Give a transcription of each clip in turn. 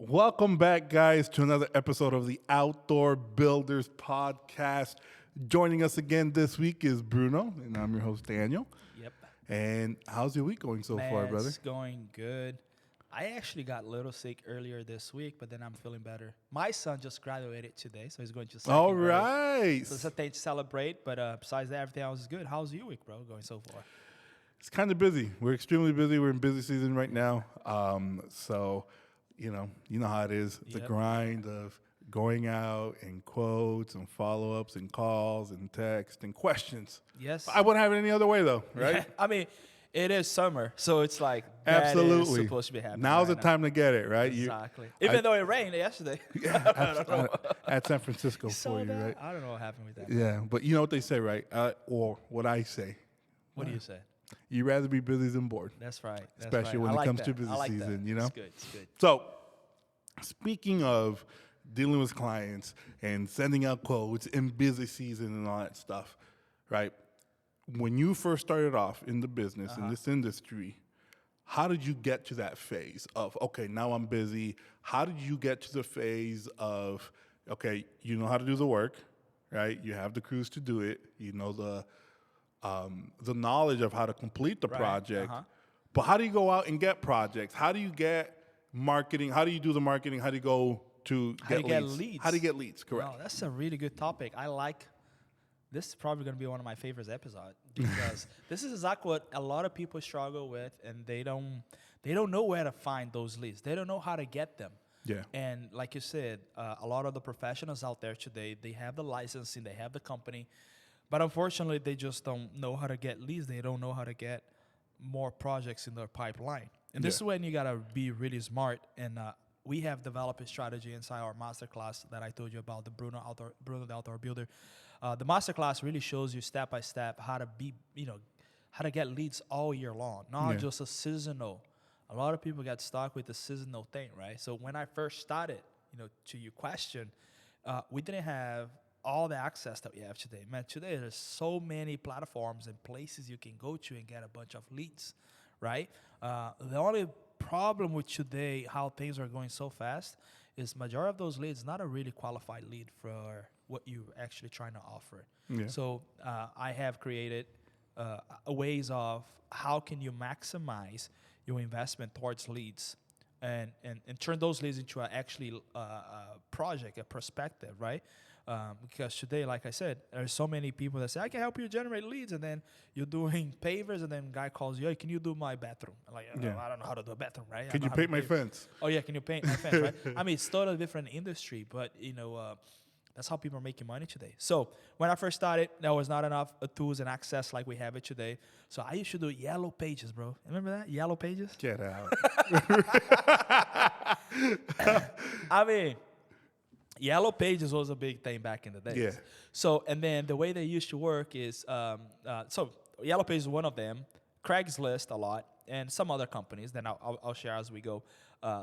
Welcome back, guys, to another episode of the Outdoor Builders Podcast. Joining us again this week is Bruno, and I'm your host, Daniel. Yep. And how's your week going so far, brother? It's going good. I actually got a little sick earlier this week, but then I'm feeling better. My son just graduated today, so he's going to second All grade. right. So it's a thing to celebrate, but besides that, everything else is good. How's your week, bro, going so far? It's kind of busy. We're extremely busy. We're in busy season right now. So, you know how it is. The Yep. grind of going out and quotes and follow-ups and calls and texts and questions. Yes. I wouldn't have it any other way, though, right? I mean, it is summer, so it's like Absolutely. that is supposed to be happening. Now's right the time to get it, right? Exactly. Even though it rained yesterday. At San Francisco You saw for you, that? right? I don't know what happened with that. Yeah, but you know what they say, right? Or what I say. What do you say? You'd rather be busy than bored. That's right. That's Especially right. when I it like comes that. to busy I like season, that. you know? It's good. It's good. So, speaking of dealing with clients and sending out quotes in busy season and all that stuff, right? When you first started off in the business, in this industry, how did you get to that phase of, okay, now I'm busy? How did you get to the phase of, okay, you know how to do the work, right? You have the crews to do it. You know the knowledge of how to complete the project. But how do you go out and get projects? How do you get marketing? How do you do the marketing? How do you go to get leads? How do you get leads? Correct. Wow, that's a really good topic. I like. This is probably going to be one of my favorite episodes because this is exactly what a lot of people struggle with, and they don't know where to find those leads. They don't know how to get them. Yeah. And like you said, a lot of the professionals out there today, they have the licensing, they have the company, but unfortunately, they just don't know how to get leads. They don't know how to get more projects in their pipeline. And this is when you got to be really smart. And we have developed a strategy inside our masterclass that I told you about, the Bruno the Outdoor Builder. The masterclass really shows you step by step how to be, how to get leads all year long, not just a seasonal. A lot of people get stuck with the seasonal thing, right? So when I first started, to your question, we didn't have all the access that we have today. Man, today there's so many platforms and places you can go to and get a bunch of leads, right? The only problem with today, how things are going so fast, is majority of those leads not a really qualified lead for what you're actually trying to offer. Yeah. So I have created ways of how can you maximize your investment towards leads and turn those leads into actually a project, a perspective, right? Because today, like I said, there's so many people that say, I can help you generate leads, and then you're doing pavers, and then guy calls you, hey, can you do my bathroom? I'm like, I don't know how to do a bathroom, right? Can you paint my fence? Oh, yeah, can you paint my fence, right? I mean, it's totally different industry, but, that's how people are making money today. So when I first started, there was not enough tools and access like we have it today. So I used to do yellow pages, bro. Remember that? Yellow pages? Get out. I mean, yellow pages was a big thing back in the day. Yeah. So, and then the way they used to work is, so yellow pages is one of them, Craigslist a lot, and some other companies. Then I'll share as we go.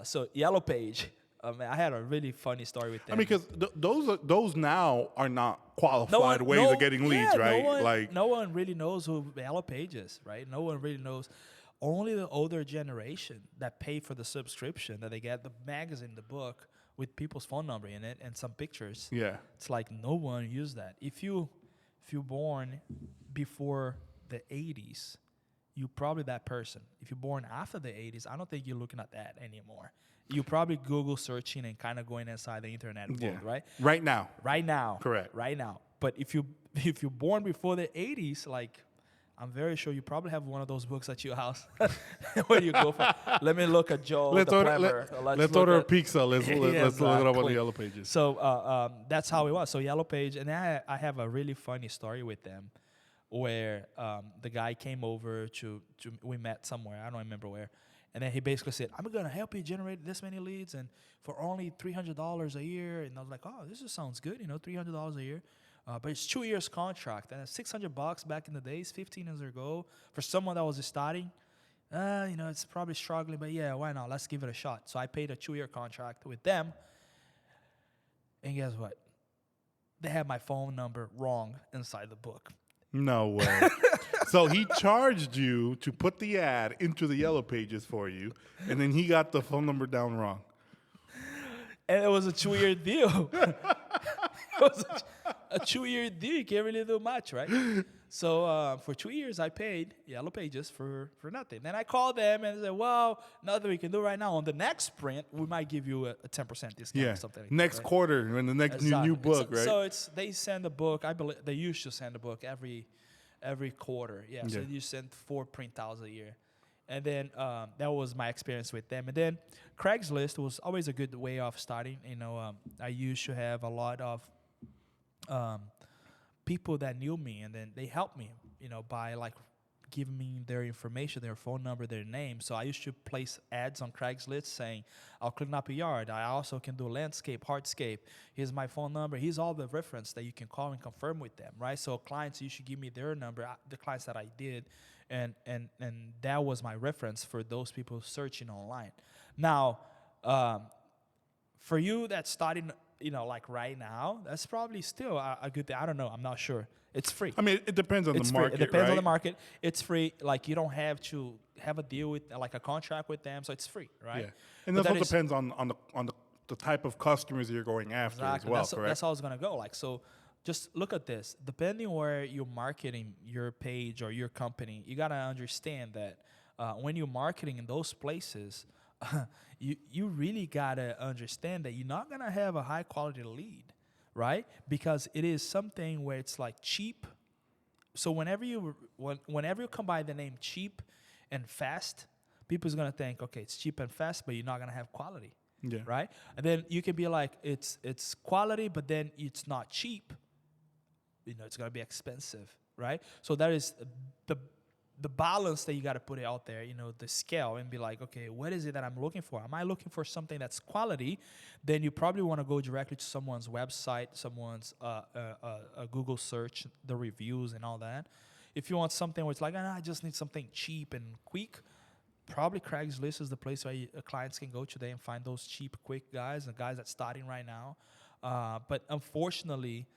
So yellow page. I had a really funny story with them. I mean, because those now are not qualified ways of getting leads, right? No one really knows who Yellow Page is, right? No one really knows. Only the older generation that pay for the subscription, that they get the magazine, the book with people's phone number in it and some pictures. Yeah, it's like no one used that. If you're born before the 80s, you're probably that person. If you're born after the 80s, I don't think you're looking at that anymore. You probably Google searching and kind of going inside the internet world, right? Right now. Correct. Right now. But if you're born before the 80s, like I'm very sure you probably have one of those books at your house. Where you go from? Let me look at Joe. Let's order a pizza. Let's look it up on the Yellow Pages. So that's how it was. So Yellow Page, and I have a really funny story with them, where the guy came over to we met somewhere. I don't remember where. And then he basically said, I'm going to help you generate this many leads and for only $300 a year. And I was like, oh, this just sounds good, $300 a year. But it's 2 years contract. And it's $600 back in the days, 15 years ago. For someone that was starting, it's probably struggling. But yeah, why not? Let's give it a shot. So I paid a 2-year contract with them. And guess what? They had my phone number wrong inside the book. No way. So he charged you to put the ad into the Yellow Pages for you, and then he got the phone number down wrong. And it was a 2-year deal. It was a 2-year deal. You can't really do much, right? So for 2 years, I paid Yellow Pages for nothing. Then I called them and said, well, nothing we can do right now. On the next sprint, we might give you a 10% discount or something like next that. Right? quarter, when the next new book, right? So they send a book. I believe they used to send a book every quarter. Yeah. So you send 4 printouts a year. And then that was my experience with them. And then Craigslist was always a good way of starting. I used to have a lot of people that knew me, and then they helped me, by like giving me their information, their phone number, their name. So I used to place ads on Craigslist saying, I'll clean up your yard. I also can do landscape, hardscape. Here's my phone number. Here's all the reference that you can call and confirm with them, right? So clients, you should give me their number, the clients that I did. And that was my reference for those people searching online. Now, for you that's starting, like right now, that's probably still a good thing. I don't know. I'm not sure. It's free. I mean, it depends on the market. It depends on the right? market. It's free. Like, you don't have to have a deal with, like, a contract with them, so it's free, right? Yeah, and But that also depends on the type of customers you're going after as well. Correct. That's how it's gonna go. Like, so, just look at this. Depending where you're marketing your page or your company, you gotta understand that when you're marketing in those places, you really gotta understand that you're not gonna have a high quality lead, right? Because it is something where it's like cheap. So whenever you combine the name cheap and fast, people's gonna think, okay, it's cheap and fast, but you're not gonna have quality, right? And then you can be like, it's quality, but then it's not cheap. It's gonna be expensive, right? So that is the balance that you got to put out there, the scale, and be like, okay, what is it that I'm looking for? Am I looking for something that's quality? Then you probably want to go directly to someone's website, someone's Google search, the reviews and all that. If you want something where it's like, I just need something cheap and quick, probably Craigslist is the place where clients can go today and find those cheap, quick guys, and guys that's starting right now. But unfortunately,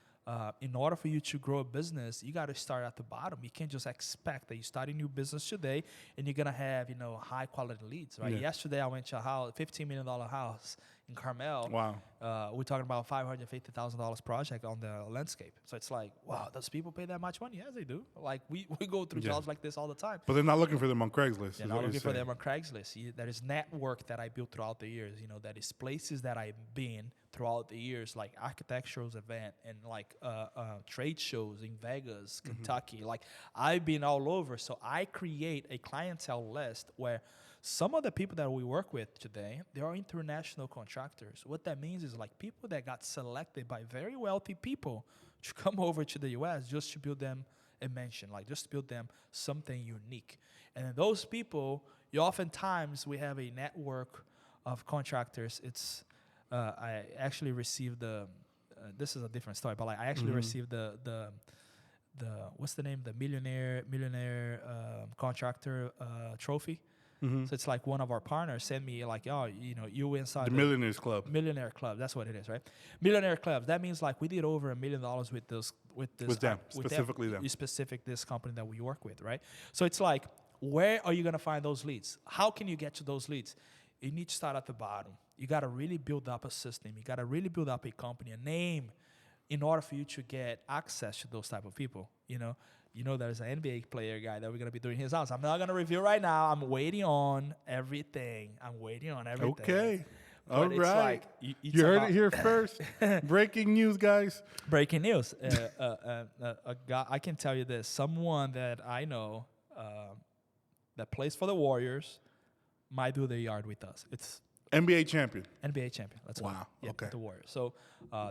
in order for you to grow a business, you got to start at the bottom. You can't just expect that you start a new business today and you're going to have, high quality leads, right? Yeah. Yesterday, I went to a house, $15 million house in Carmel. Wow. We're talking about $550,000 project on the landscape. So it's like, wow, does people pay that much money? Yes, they do. Like, we go through jobs like this all the time. But they're not looking for them on Craigslist. They're not looking for them on Craigslist. There is network that I built throughout the years. That is places that I've been throughout the years, like architectural event and like trade shows in Vegas, Kentucky. Like, I've been all over. So I create a clientele list where some of the people that we work with today, they are international contractors. What that means is like people that got selected by very wealthy people to come over to the U.S. just to build them a mansion, like just to build them something unique. And then those people, oftentimes we have a network of contractors. It's I actually received this is a different story, but like I actually received the what's the name? The millionaire contractor trophy. So it's like one of our partners sent me like, you inside the Millionaires Club. Millionaire Club, that's what it is, right? Millionaire Club. That means like we did over $1 million with this this company that we work with, right? So it's like, where are you gonna find those leads? How can you get to those leads? You need to start at the bottom. You got to really build up a system. You got to really build up a company, a name, in order for you to get access to those type of people. There's an NBA player guy that we're going to be doing his house. I'm not going to reveal right now. I'm waiting on everything. Okay. But all right. Like, you heard it here first. Breaking news, guys. Breaking news. A guy, I can tell you this. Someone that I know that plays for the Warriors might do the yard with us. It's NBA champion. Let's wow. go. Yeah, okay. The Warriors. So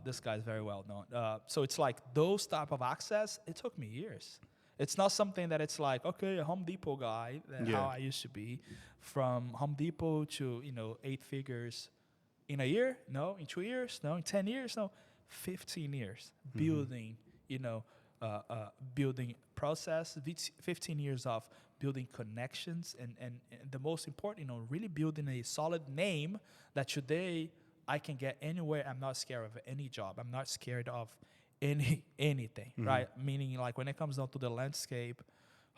this guy's very well known. So it's like those type of access. It took me years. It's not something that it's like, okay, a Home Depot guy, how I used to be, from Home Depot to 8 figures in a year. No, in 2 years. No, in 10 years. No, 15 years building. Building process. 15 years of building connections, and the most important, really building a solid name that today I can get anywhere. I'm not scared of any job. I'm not scared of anything, right? Meaning, like, when it comes down to the landscape,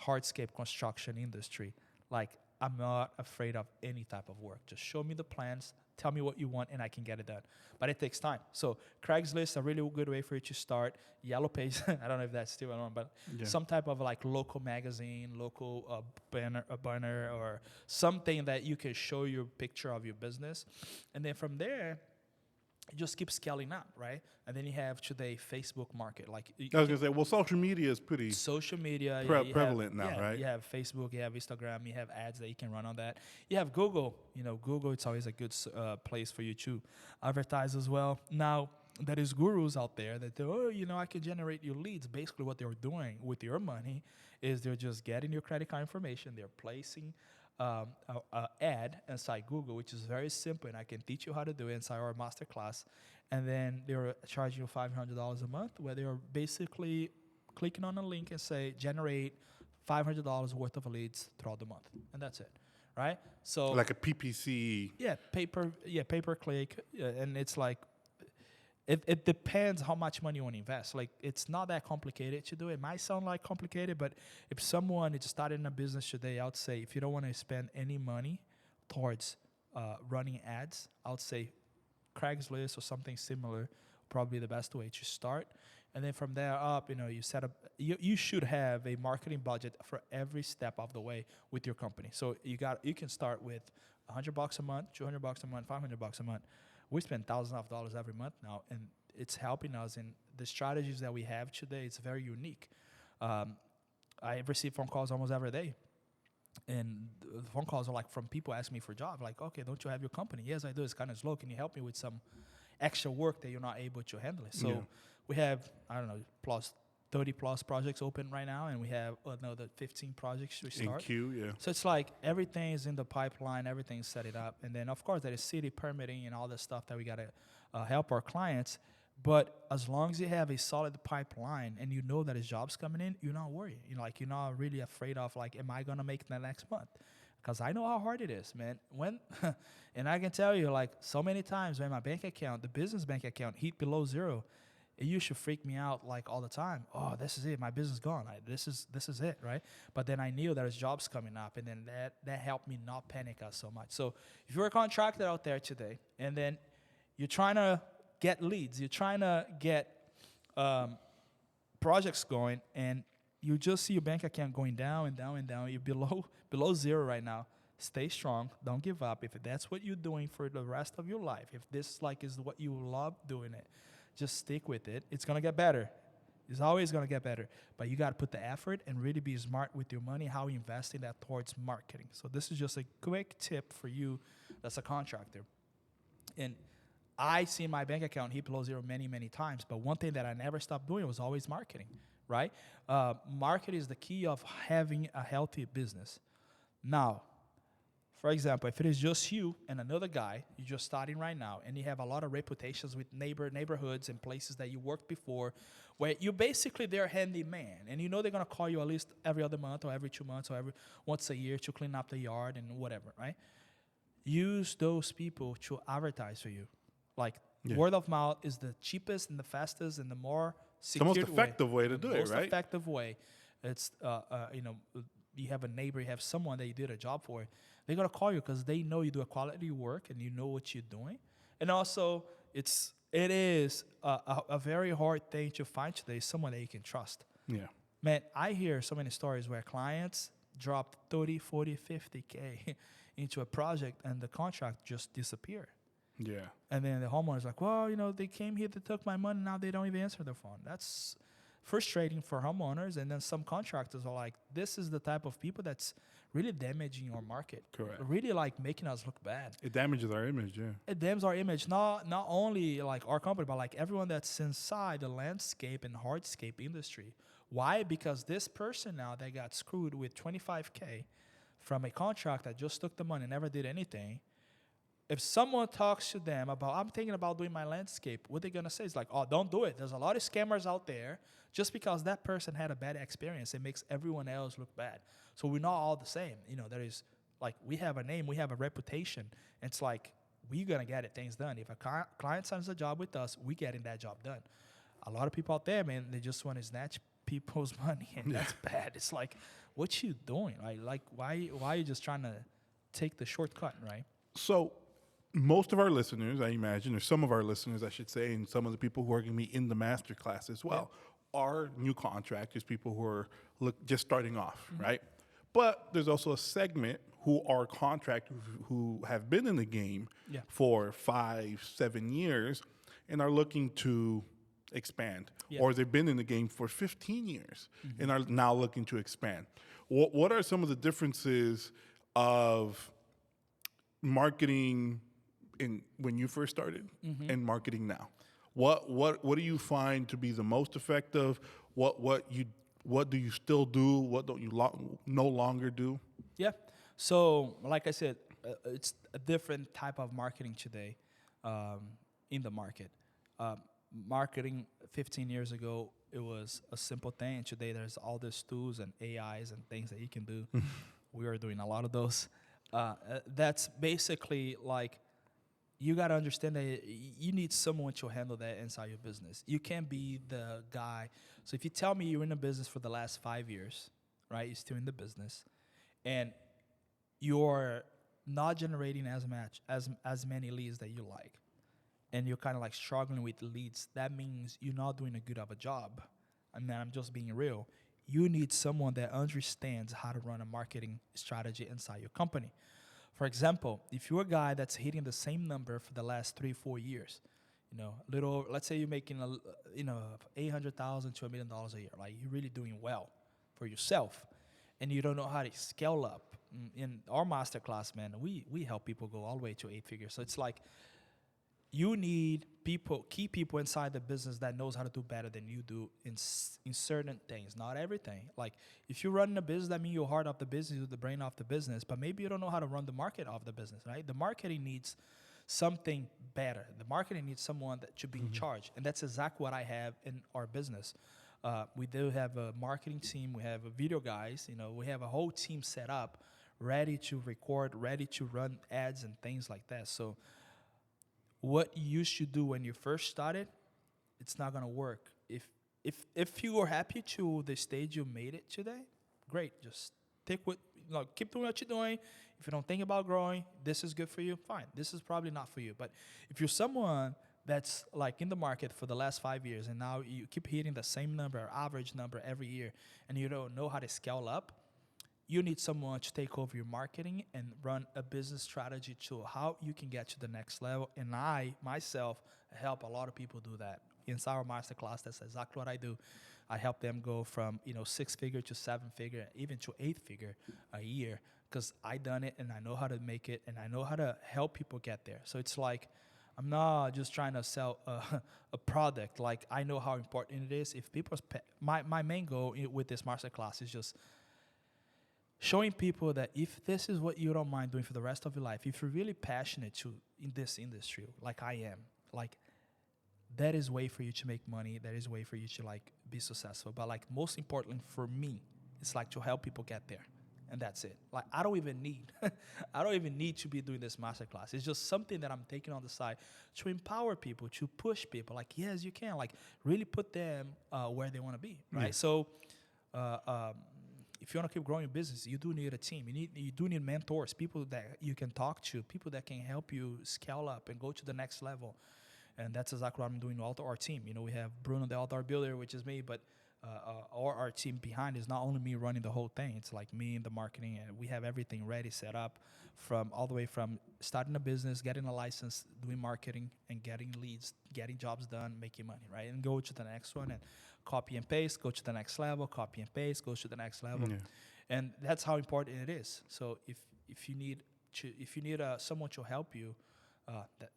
hardscape construction industry, like, I'm not afraid of any type of work. Just show me the plans, tell me what you want, and I can get it done. But it takes time. So Craigslist is a really good way for you to start. Yellow Page, I don't know if that's still around, but some type of like local magazine, local banner, or something that you can show your picture of your business. And then from there, it just keeps scaling up, right? And then you have today Facebook market. Like I was gonna say, well, social media is pretty social media, prevalent now, right? You have Facebook, you have Instagram, you have ads that you can run on that. You have Google. Google, it's always a good place for you to advertise as well. Now, there is gurus out there that I can generate your leads. Basically, what they're doing with your money is they're just getting your credit card information. They're placing a ad inside Google, which is very simple, and I can teach you how to do it inside our masterclass. And then they're charging you $500 a month, where they're basically clicking on a link and say generate $500 worth of leads throughout the month, and that's it, right? So like a PPC. Pay per click, and it's like. It depends how much money you want to invest. Like, it's not that complicated to do. It might sound like complicated, but if someone is starting a business today, I would say if you don't want to spend any money towards running ads, I would say Craigslist or something similar, probably the best way to start. And then from there up, you set up. You should have a marketing budget for every step of the way with your company. So you can start with $100 a month, $200 a month, $500 a month. We spend thousands of dollars every month now, and it's helping us. And the strategies that we have today, it's very unique. I receive phone calls almost every day, and the phone calls are like from people asking me for a job. Like, okay, don't you have your company? Yes, I do. It's kind of slow. Can you help me with some extra work that you're not able to handle it? So we have, I don't know, 30 plus projects open right now, and we have another 15 projects to start. In queue, yeah. So it's like everything is in the pipeline, everything's set it up. And then, of course, there is city permitting and all the stuff that we got to help our clients. But as long as you have a solid pipeline and you know that there's jobs coming in, you're not worried. You're not really afraid of, like, am I going to make the next month? Because I know how hard it is, man. And I can tell you, like, so many times when my bank account, the business bank account, hit below zero, it used to freak me out like all the time. Oh, this is it. My business gone. This is it, right? But then I knew there's jobs coming up, and then that helped me not panic us so much. So if you're a contractor out there today, and then you're trying to get leads, you're trying to get projects going, and you just see your bank account going down and down and down. You're below zero right now. Stay strong. Don't give up. If that's what you're doing for the rest of your life, if this is what you love doing it, just stick with it. It's going to get better. It's always going to get better. But you got to put the effort and really be smart with your money, how you invest in that towards marketing. So this is just a quick tip for you that's a contractor. And I see my bank account hit below zero many, many times. But one thing that I never stopped doing was always marketing, right? Market is the key of having a healthy business. Now, for example, if it is just you and another guy, you're just starting right now, and you have a lot of reputations with neighborhoods and places that you worked before, where you're basically their handyman, and they're going to call you at least every other month or every 2 months or once a year to clean up the yard and whatever, right? Use those people to advertise for you. Like, word of mouth is the cheapest and the fastest and the more secure way. The most effective way to do it, right? The most effective way. It's, you have a neighbor, you have someone that you did a job for, they're going to call you because they know you do a quality work and you know what you're doing. And also, it is a very hard thing to find today, someone that you can trust. Yeah. Man, I hear so many stories where clients drop 30, 40, 50K into a project and the contract just disappeared. Yeah. And then the homeowner's like, well, they came here, they took my money, now they don't even answer their phone. That's frustrating for homeowners. And then some contractors are like, this is the type of people that's really damaging our market. Correct. Really like making us look bad. It damages our image, yeah. It damages our image, not only like our company, but like everyone that's inside the landscape and hardscape industry. Why? Because this person now that got screwed with $25K from a contract that just took the money and never did anything. If someone talks to them about, I'm thinking about doing my landscape, what they're going to say is like, oh, don't do it. There's a lot of scammers out there. Just because that person had a bad experience, it makes everyone else look bad. So we're not all the same. There is, like, we have a name, we have a reputation. It's like, we're going to get things done. If a client signs a job with us, we're getting that job done. A lot of people out there, man, they just want to snatch people's money, and that's bad. It's like, what you doing, right? Like, why are you just trying to take the shortcut, right? So most of our listeners, I imagine, or some of our listeners, I should say, and some of the people who are going to be in the master class as well, are new contractors, people who are just starting off, right? But there's also a segment who are contractors who have been in the game for 5, 7 years and are looking to expand, or they've been in the game for 15 years and are now looking to expand. What are some of the differences of marketing when you first started and marketing now? What do you find to be the most effective? What do you still do? What don't you no longer do? Yeah. So, like I said, it's a different type of marketing today in the market. Marketing 15 years ago, it was a simple thing. And today, there's all these tools and AIs and things that you can do. We are doing a lot of those. That's basically like, you got to understand that you need someone to handle that inside your business. You can't be the guy. So if you tell me you're in a business for the last 5 years, right? You're still in the business, and you're not generating as many leads that you like, and you're kind of like struggling with the leads, that means you're not doing a good of a job. And then I'm just being real. You need someone that understands how to run a marketing strategy inside your company. For example, if you're a guy that's hitting the same number for the last 3-4 years, let's say you're making $800,000 to $1 million a year, like you're really doing well for yourself, and you don't know how to scale up. In our masterclass, man, we help people go all the way to 8 figures. So it's like, you need key people inside the business that knows how to do better than you do in certain things, not everything. Like, if you're running a business, that means you're heart of the business, you're the brain of the business, but maybe you don't know how to run the market of the business, right? The marketing needs something better. The marketing needs someone that should be in charge, and that's exactly what I have in our business. We do have a marketing team, we have video guys, we have a whole team set up, ready to record, ready to run ads and things like that. So what you should do when you first started, it's not gonna work. If you are happy to the stage you made it today, great. Just keep doing what you're doing. If you don't think about growing, this is good for you, fine. This is probably not for you. But if you're someone that's like in the market for the last 5 years and now you keep hitting the same number, or average number every year, and you don't know how to scale up, you need someone to take over your marketing and run a business strategy to how you can get to the next level. And I, myself, help a lot of people do that. Inside our masterclass, that's exactly what I do. I help them go from 6-figure to 7-figure, even to 8-figure a year, because I done it and I know how to make it and I know how to help people get there. So it's like, I'm not just trying to sell a product. Like, I know how important it is. If people's my main goal with this masterclass is just showing people that if this is what you don't mind doing for the rest of your life, if you're really passionate in this industry, like I am, like, that is way for you to make money. That is way for you to like be successful. But like, most importantly for me, it's like to help people get there. And that's it. Like, I don't even need to be doing this masterclass. It's just something that I'm taking on the side to empower people, to push people. Like, yes, you can. Like, really put them where they want to be, right? Yeah. So, if you want to keep growing your business, you do need a team. You do need mentors, people that you can talk to, people that can help you scale up and go to the next level. And that's exactly what I'm doing with our team. We have Bruno, the outdoor builder, which is me, but our team behind is not only me running the whole thing. It's like me and the marketing, and we have everything ready, set up, all the way from starting a business, getting a license, doing marketing, and getting leads, getting jobs done, making money, right? And go to the next one and copy and paste, go to the next level, copy and paste, go to the next level. Yeah. And that's how important it is. So if you need someone to help you,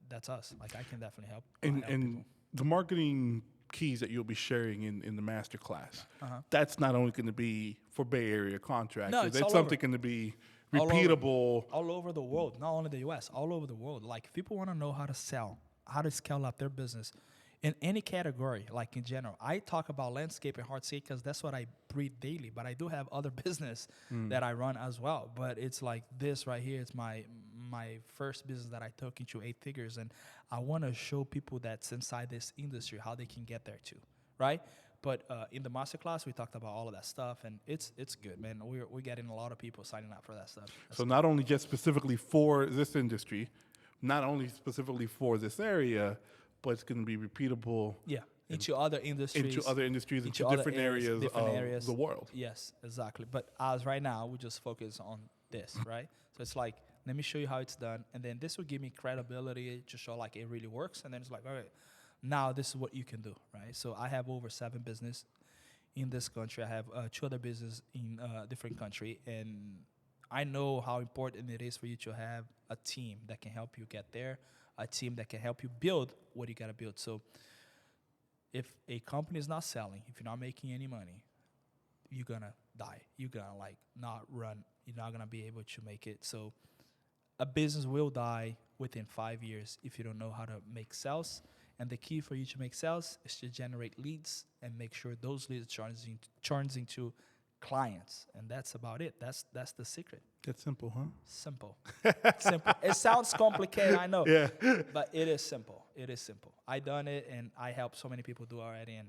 that's us. Like, I can definitely help. And the marketing keys that you'll be sharing in the master class, that's not only going to be for Bay Area contractors. No, it's something going to be repeatable. All over the world, not only the U.S., all over the world. Like, if people want to know how to sell, how to scale up their business in any category, like in general. I talk about landscape and hardscape because that's what I breathe daily, but I do have other business that I run as well. But it's like this right here. It's my first business that I took into 8 figures, and I want to show people that's inside this industry how they can get there too, right? But in the masterclass, we talked about all of that stuff, and it's good, man. We're getting a lot of people signing up for that stuff. So not only just specifically for this industry, not only specifically for this area, but it's going to be repeatable into other industries, into different areas of the world. Yes, exactly. But as right now, we just focus on this, right? So it's like, let me show you how it's done, and then this will give me credibility to show like it really works, and then it's like, all right, now this is what you can do, right? So I have over 7 business in this country. I have 2 other business in a different country, and I know how important it is for you to have a team that can help you get there, a team that can help you build what you got to build. So if a company is not selling, if you're not making any money, you're going to die. You're going to like not run. You're not going to be able to make it. So a business will die within 5 years if you don't know how to make sales. And the key for you to make sales is to generate leads and make sure those leads turns into clients. And that's about it. That's the secret. It's simple, huh? Simple. Simple. It sounds complicated, I know. Yeah. But it is simple. It is simple. I done it, and I helped so many people do already, and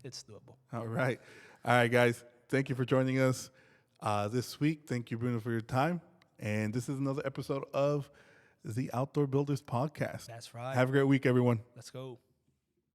it's doable. All right. All right, guys. Thank you for joining us this week. Thank you, Bruno, for your time. And this is another episode of the Outdoor Builders Podcast. That's right. Have a great week, everyone. Let's go.